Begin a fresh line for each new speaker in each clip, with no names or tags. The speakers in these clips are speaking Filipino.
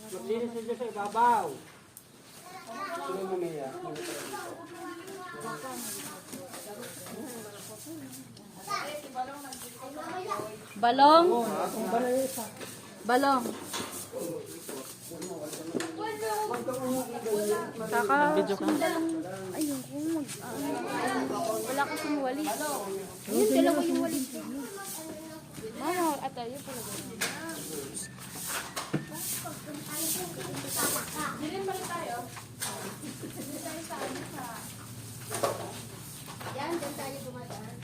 Maglinis na dyan sa ibabaw. Sino mamaya?
Balong? Balong. Video ka.
Ayun ko. Wala kasing walis. Yun, dalawa yung walis. Mama, at ayun pala. Dilim pala tayo. Yan, dyan tayo dumadaan.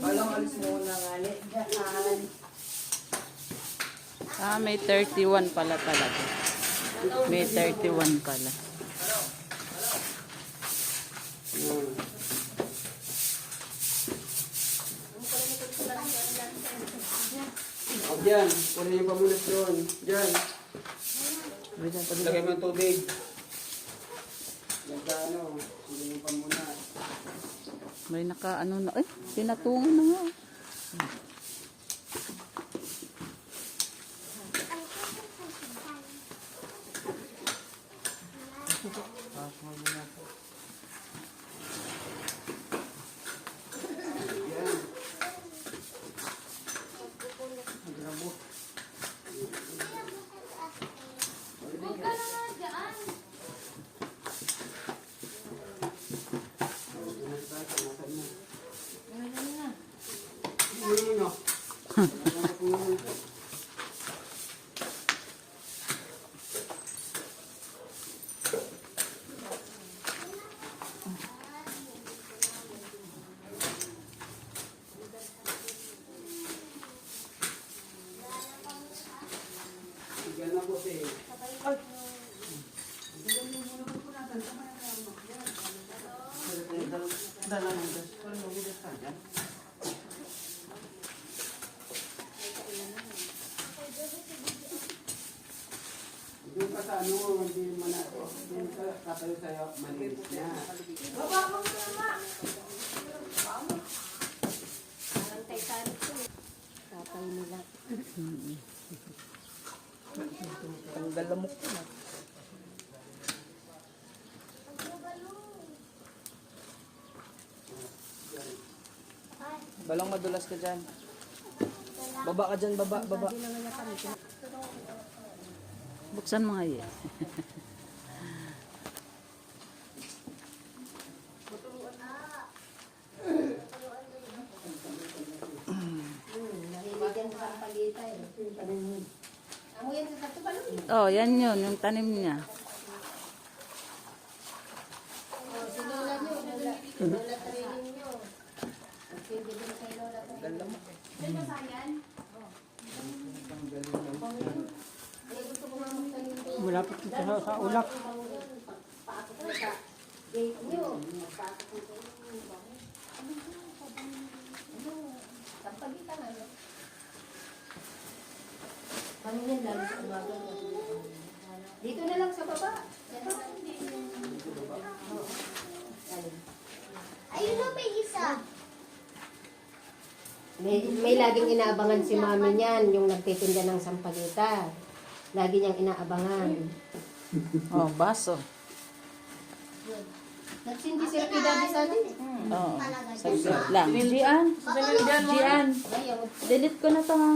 Balang alis mo na nga.
May 31 pala talaga. May 31 pala.
O dyan, kunin yung pamunas doon. Dyan. Lagay mo yung tubig. Yan ka ano, kunin yung pamunas.
May naka-ano na. Eh, pinatungan na nga.
Doon ka sa ano, hindi mo na ito. Doon ka katayo sa'yo, malinis na.
Parang Titanic ko. Tatay nila.
Ang galamok ko na.
Balong madulas ka dyan. Baba ka dyan, baba.
Buksan mo nga yan.
Nahiligan sa sampalita eh. Amo yan sa sato balong.
Oh, yan yun. Yung tanim niya.
Sinulat nyo. Sinulat training nyo. Pwede din kay Lola. Saan ba sayan? Ay, gusto ko nga magtanim doon.
Malapit dito sa ulap.
Paakot ko sa gate nyo. Paakot ko sa sampalita nga. Ano yan lalo sa umaga? Dito na lang sa baba. Ayun na, may isa. May laging inaabangan si mami niyan, yung nagtitinda ng sampagita. Lagi niyang inaabangan.
Oh, baso.
Nagsindi sila kay Daddy sa atin.
Oh, saglit lang. Gian. Gian. Delete ko na to ha.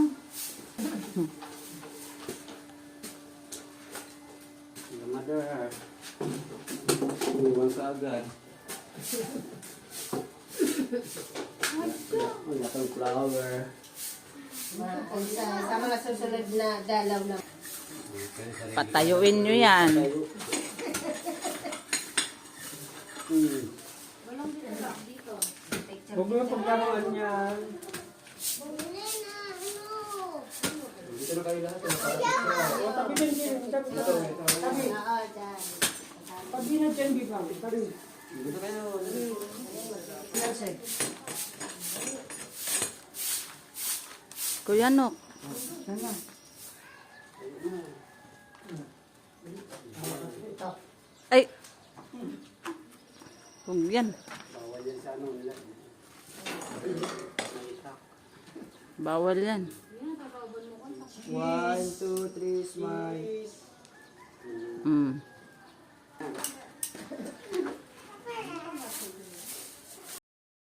Mother. Iwan ka agad. Wala kang flower.
Sa mga susunod na dalaw na.
Patayuin nyo yan.
Huwag mo yung pagkakaan niyan. Dito na kayo lahat. Tabi din din. Tabi.
Oo, dyan.
Tabi na dyan, Bibang. Tabi. Dito kayo.
Kuya Nok. Ay. Kung yan.
Bawal yan sa ano nila.
Bawal yan.
1, 2, 3, smile.